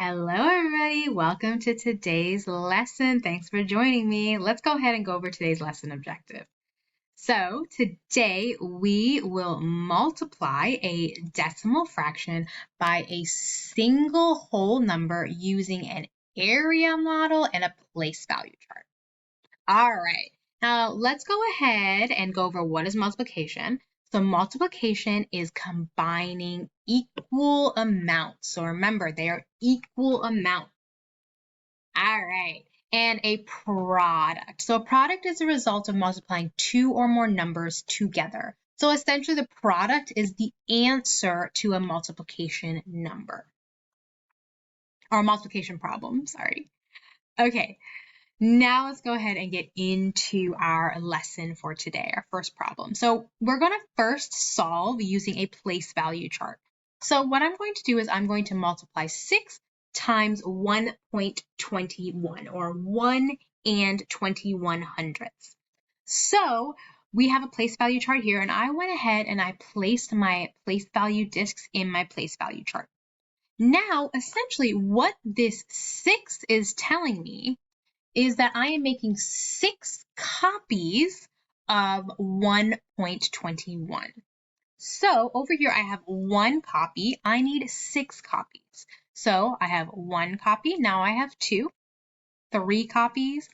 Hello, everybody. Welcome to today's lesson. Thanks for joining me. Let's go ahead and go over today's lesson objective. So today we will multiply a decimal fraction by a single whole number using an area model and a place value chart. All right. Now let's go ahead and go over what is multiplication. So multiplication is combining equal amounts. So remember, they are equal amounts. All right. And a product. So a product is a result of multiplying two or more numbers together. So essentially the product is the answer to a multiplication number. Or a multiplication problem, sorry. Okay. Now let's go ahead and get into our lesson for today, our first problem. So we're going to first solve using a place value chart. So what I'm going to do is I'm going to multiply 6 times 1.21 or 1 and 21 hundredths. So we have a place value chart here, and I went ahead and I placed my place value discs in my place value chart. Now, essentially what this 6 is telling me is that I am making 6 copies of 1.21. So over here I have 1 copy. I need 6 copies. So I have 1 copy. Now I have 2, 3 copies,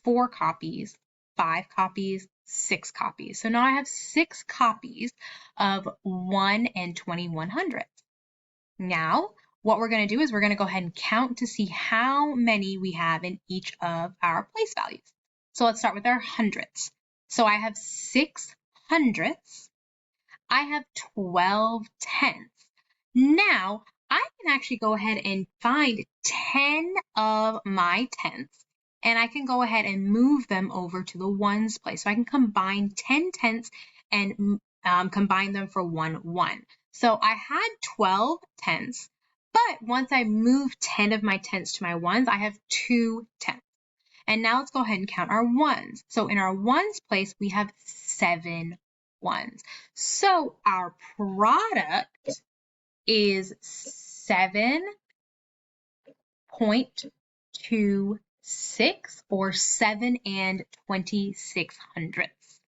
4 copies, 5 copies, 6 copies. So now I have 6 copies of 1 and 21 hundredths. Now, what we're going to do is we're going to go ahead and count to see how many we have in each of our place values. So let's start with our hundredths. So I have 6 hundredths. I have 12 tenths. Now, I can actually go ahead and find 10 of my tenths, and I can go ahead and move them over to the ones place. So I can combine 10 tenths and combine them for 1 1. So I had 12 tenths, but once I move 10 of my tenths to my ones, I have 2 tenths. And now let's go ahead and count our ones. So in our ones place, we have 7 ones. So our product is 7.26 or 7 and 26 hundredths.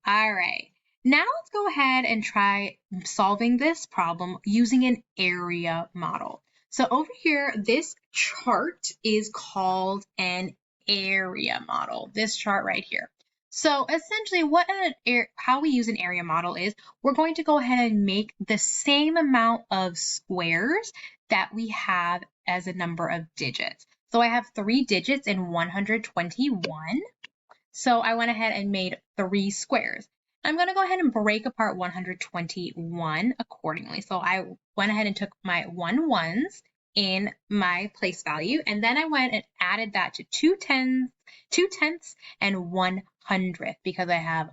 All right. Now let's go ahead and try solving this problem using an area model. So over here, this chart is called an area model, this chart right here. So essentially how we use an area model is we're going to go ahead and make the same amount of squares that we have as a number of digits. So I have 3 digits in 121. So I went ahead and made 3 squares. I'm going to go ahead and break apart 121 accordingly. So I went ahead and took my 1 ones in my place value, and then I went and added that to 2 tenths and 1 hundredth because I have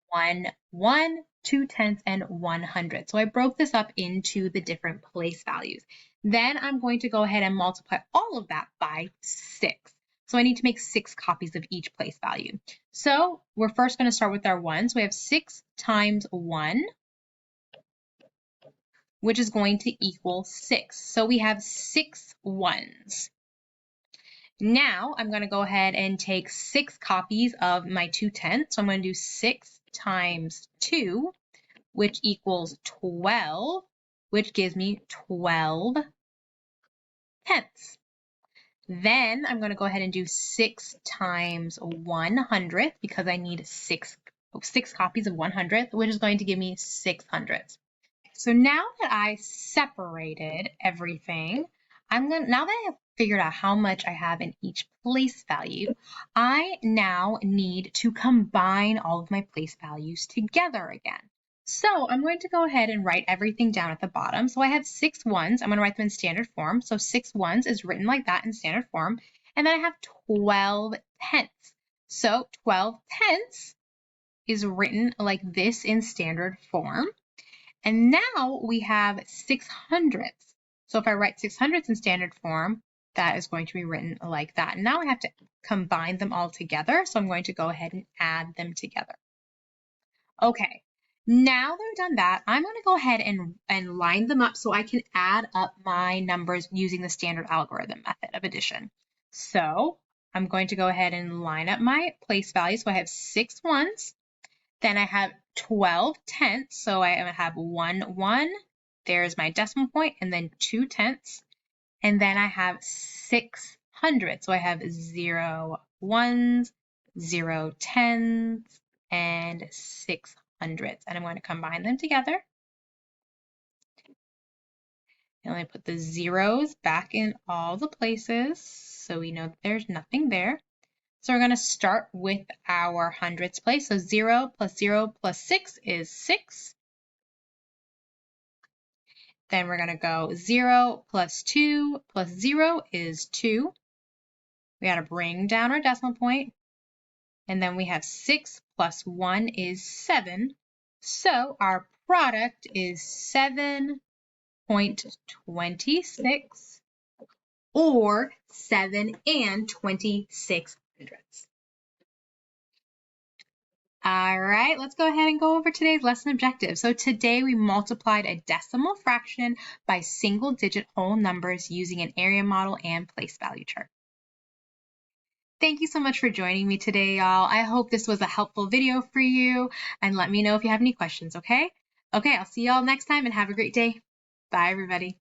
1 1, 2 tenths, and 1 hundredth. So I broke this up into the different place values. Then I'm going to go ahead and multiply all of that by 6. So I need to make 6 copies of each place value. So we're first going to start with our ones. We have 6 times 1, which is going to equal 6. So we have 6 ones. Now I'm going to go ahead and take 6 copies of my 2 tenths. So I'm going to do 6 times 2, which equals 12, which gives me 12 tenths. Then I'm going to go ahead and do 6 times 1 hundredth because I need 6 copies of 1 hundredth, which is going to give me 6 hundredths. So now that I separated everything, now that I have figured out how much I have in each place value, I now need to combine all of my place values together again. So I'm going to go ahead and write everything down at the bottom. So I have 6 ones. I'm going to write them in standard form. So 6 ones is written like that in standard form. And then I have 12 tenths. So 12 tenths is written like this in standard form. And now we have 6 hundredths. So if I write 6 hundredths in standard form, that is going to be written like that. And now I have to combine them all together. So I'm going to go ahead and add them together. Okay. Now that we've done that, I'm going to go ahead and line them up so I can add up my numbers using the standard algorithm method of addition. So I'm going to go ahead and line up my place values. So I have 6 ones, then I have 12 tenths. So I have 1 1, there's my decimal point, and then 2 tenths. And then I have 6 hundredths. So I have 0 ones, 0 tenths, and 6 hundredths. And I'm going to combine them together. And I put the zeros back in all the places so we know that there's nothing there. So we're going to start with our hundredths place. So 0 plus 6 is 6. Then we're going to go 0 plus 2 plus 0 is 2. We got to bring down our decimal point. And then we have 6 plus 1 is 7. So our product is 7.26 or 7 26 hundredths. All right, let's go ahead and go over today's lesson objective. So today we multiplied a decimal fraction by single-digit whole numbers using an area model and place value chart. Thank you so much for joining me today, y'all. I hope this was a helpful video for you, and let me know if you have any questions, okay? Okay, I'll see y'all next time and have a great day. Bye, everybody.